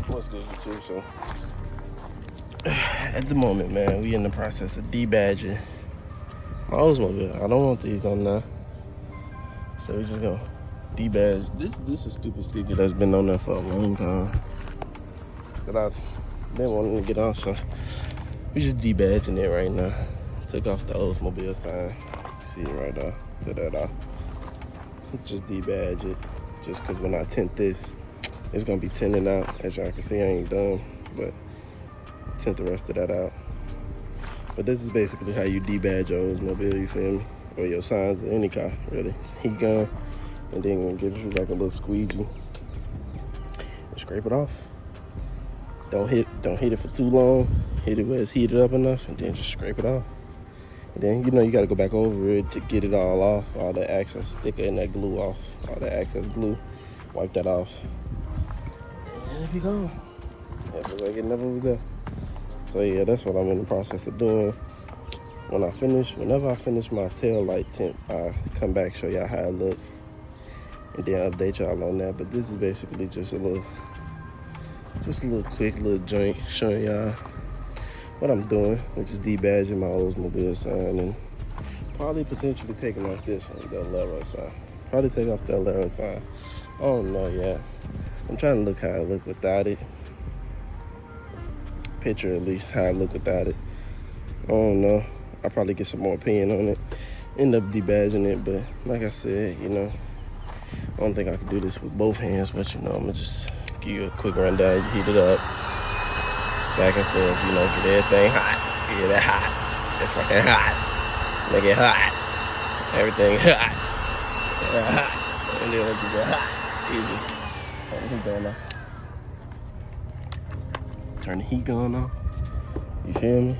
What's good with you? So, at the moment, man, we in the process of debadging my Oldsmobile. I don't want these on now, so we just gonna debadge. This is stupid sticker that's been on there for a long time that I've been wanting to get off. So we just debadging it right now. Took off the Oldsmobile sign. See it right there. Took that off. Just debadge it. Just because when I tint this, it's gonna be tinted out. As y'all can see, I ain't done, but tint the rest of that out. But this is basically how you debadge your Oldsmobile, you feel me? Or your signs of any car, really. Heat gun, and then it gives you like a little squeegee. And scrape it off. Don't hit it for too long. Hit it where it's heated up enough, and then just scrape it off. And then, you know, you gotta go back over it to get it all off, all the excess sticker and that glue off, all the excess glue. Wipe that off. And it be gone. Yeah, but like it never was there. So yeah, that's what I'm in the process of doing. Whenever I finish my tail light tint, I'll come back, show y'all how it look, and then update y'all on that. But this is basically just a little quick little joint showing y'all what I'm doing, which is debadging my Oldsmobile sign and probably potentially taking off this one, the Alero sign. Probably take off the Alero sign. I don't know yet. I'm trying to look how I look without it. Picture at least how I look without it. I don't know. I'll probably get some more opinion on it. End up debadging it, but like I said, you know, I don't think I can do this with both hands, but you know, I'm gonna just give you a quick rundown. You heat it up, back and forth, you know, get everything hot. Get it hot. It's fucking hot. Make it hot. Everything hot. Hot. And then once you get hot, you just turn the heat gun off. Turn the heat gun off. You feel me?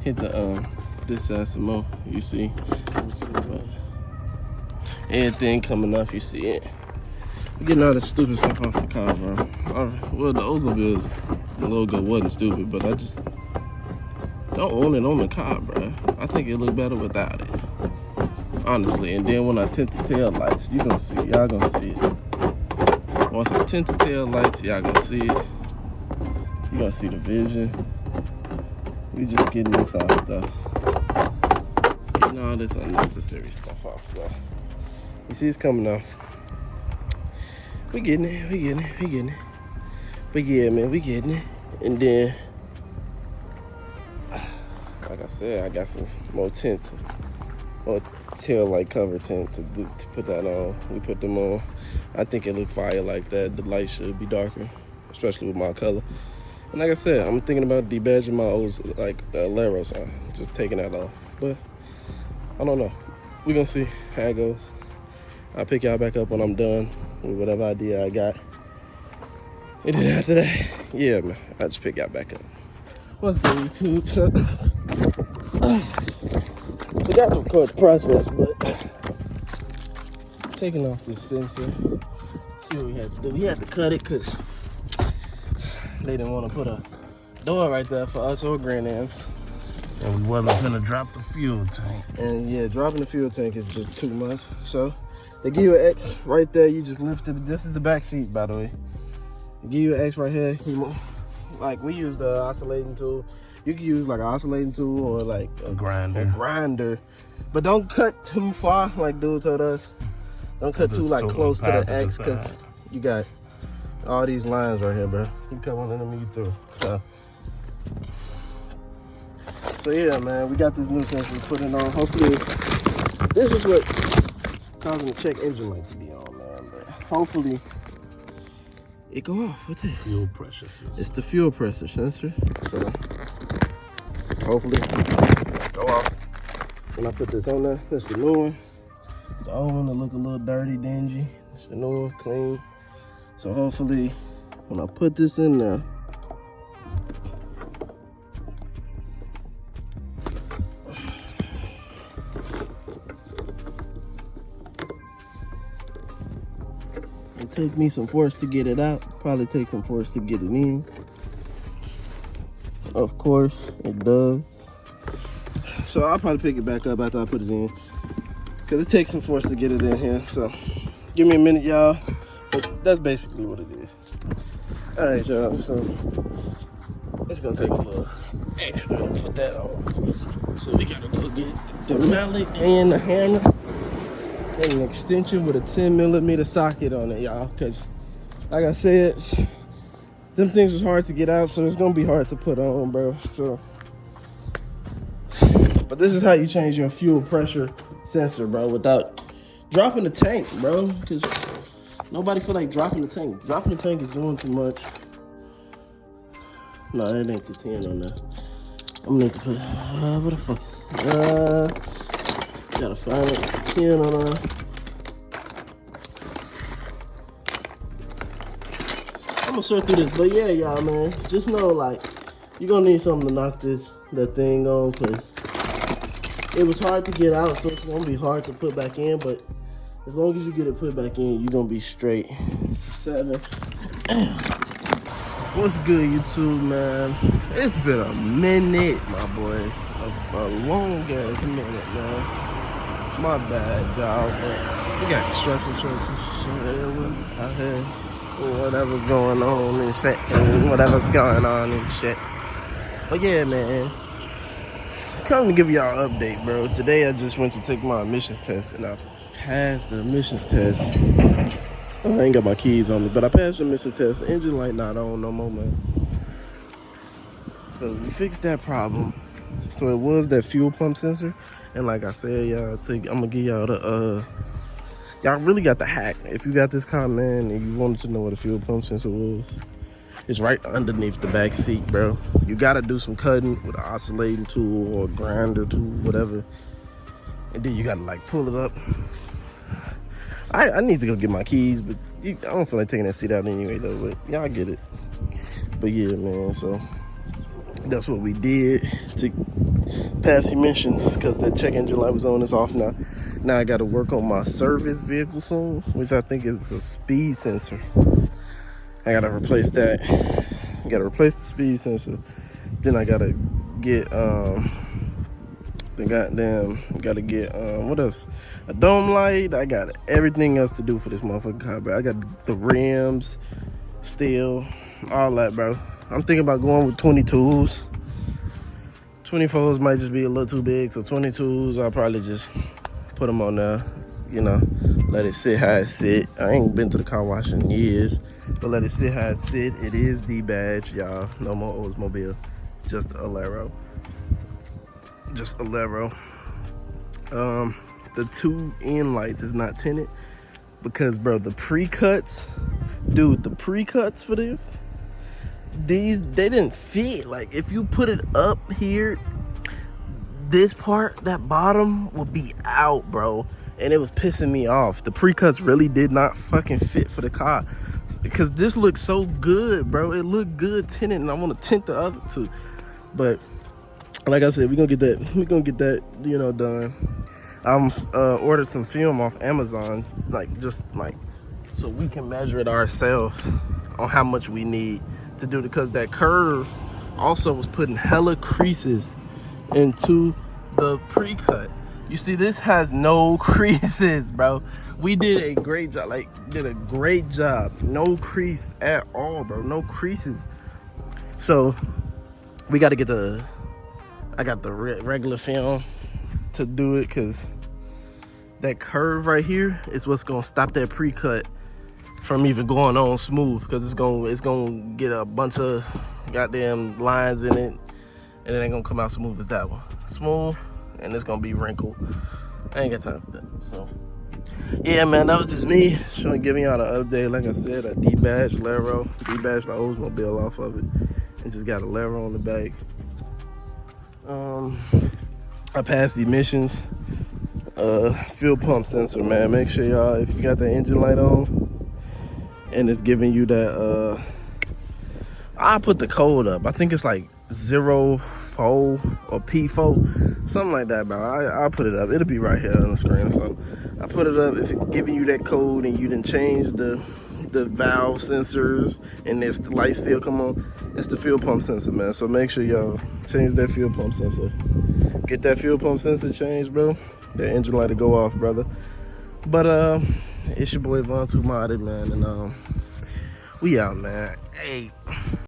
Hit the this side some more. You see? Everything coming off, you see it. We're getting all the stupid stuff off the car, bro. Well, the Oldsmobile logo wasn't stupid, but I just don't want it on the car, bro. I think it look better without it, honestly. And then when I tint the tail lights, y'all gonna see it. Once I tint the tail lights, y'all gonna see it. You gonna see the vision. We just getting this off, though. Getting all this unnecessary stuff off, though. You see it's coming off. We getting it. But yeah, man, we getting it. And then, like I said, I got some more tint, more tail light cover tint to put that on. We put them on. I think it look fire like that. The light should be darker, especially with my color. And like I said, I'm thinking about debadging my old, like the Alero sign, just taking that off. But I don't know. We're gonna see how it goes. I'll pick y'all back up when I'm done with whatever idea I got. And then after that, yeah, man, I'll just pick y'all back up. What's good, YouTube? So, forgot to record the process, but taking off this sensor. See what we had to do. We had to cut it because they didn't want to put a door right there for us or Grand Amps. And we wasn't gonna drop the fuel tank. And yeah, dropping the fuel tank is just too much. So they give you an X right there. You just lift it. This is the back seat, by the way. They give you an X right here. Like we use the oscillating tool. You can use like an oscillating tool or like a grinder. But don't cut too far, like dude told us. Don't cut too like close to the X, because you got all these lines right here, bro. You cut one of them, you through. So yeah, man, we got this new sensor put it on. Hopefully, this is what causing the check engine light to be on, man. But hopefully, it go off with it. Fuel pressure sensor. It's the fuel pressure sensor. So hopefully, go off. When I put this on there, this is the new one. The old one that look a little dirty, dingy. It's the new one, clean. So hopefully, when I put this in there, it took me some force to get it out. Probably take some force to get it in. Of course, it does. So I'll probably pick it back up after I put it in, because it takes some force to get it in here. So give me a minute, y'all. But that's basically what it is. All right, y'all. So it's gonna take a little extra to put that on. So we gotta go get the mallet and the hammer and an extension with a 10mm socket on it, y'all. Cause like I said, them things was hard to get out, so it's gonna be hard to put on, bro. So, but this is how you change your fuel pressure sensor, bro, without dropping the tank, bro. Cause nobody feel like dropping the tank. Dropping the tank is doing too much. No, that ain't the 10 on there. I'm gonna need to put, what the fuck? Gotta find it. 10 on there. I'm gonna sort through this, but yeah, y'all, man. Just know, like, you're gonna need something to knock that thing on, cause it was hard to get out, so it's gonna be hard to put back in, but as long as you get it put back in, you're gonna be straight. 7. What's good, YouTube, man? It's been a minute, my boys. A long ass minute, man. My bad, y'all. But we got construction trucks and shit out here. Whatever's going on and shit. Whatever's going on and shit. But yeah, man. Come to give y'all an update, bro. Today I just went to take my emissions test and I passed the emissions test. I ain't got my keys on me, but I passed the emissions test. The engine light not on no more, man. So we fixed that problem. So it was that fuel pump sensor. And like I said, y'all, I'm gonna give y'all the y'all really got the hack. If you got this car, man, and you wanted to know what a fuel pump sensor was, it's right underneath the back seat, bro. You gotta do some cutting with an oscillating tool or a grinder tool, whatever. And then you gotta like pull it up. I need to go get my keys, but I don't feel like taking that seat out anyway, though. But y'all get it. But yeah, man. So that's what we did to pass emissions, because that check engine light was on. It's off now. Now I got to work on my service vehicle soon, which I think is a speed sensor. I got to replace that. I got to replace the speed sensor. Then I got to get what else? A dome light. I got everything else to do for this motherfucking car, bro. I got the rims still, all that, bro. I'm thinking about going with 22s. 24s might just be a little too big, so 22s I'll probably just put them on there, you know, let it sit how it sit. I ain't been to the car wash in years, but let it sit how it sit. It is D-badge, y'all. No more Oldsmobile, just Alero. Just Alero. The 2 end lights is not tinted because, bro, the pre-cuts, dude, the pre-cuts for this, they didn't fit. Like, if you put it up here, this part, that bottom would be out, bro, and it was pissing me off. The pre-cuts really did not fucking fit for the car, because this looks so good, bro. It looked good tinted, and I want to tint the other two. But like I said, we're gonna get that, you know, done. I'm ordered some film off Amazon, just so we can measure it ourselves on how much we need to do it, because that curve also was putting hella creases into the pre-cut. You see, this has no creases, bro. We did a great job, no crease at all, bro. No creases. So we got to get I got the regular film to do it, because that curve right here is what's gonna stop that pre-cut from even going on smooth, because it's gonna get a bunch of goddamn lines in it, and it ain't gonna come out smooth as that one. Smooth, and it's gonna be wrinkled. I ain't got time for that. So yeah, man, that was just me giving y'all the update. Like I said, I D-badged Alero, D-badged the Oldsmobile off of it, and just got a Alero on the back. I passed the emissions. Fuel pump sensor, man. Make sure y'all, if you got the engine light on and it's giving you that, I put the code up. I think it's like 04 or P4, something like that, bro. I'll put it up. It'll be right here on the screen or something. I put it up. If it's giving you that code and you didn't change the valve sensors and this light still come on, it's the fuel pump sensor, man. So make sure y'all change that fuel pump sensor. Get that fuel pump sensor changed, bro. That engine light to go off, brother. But It's your boy Von Too Modded, man, and we out, man. Hey.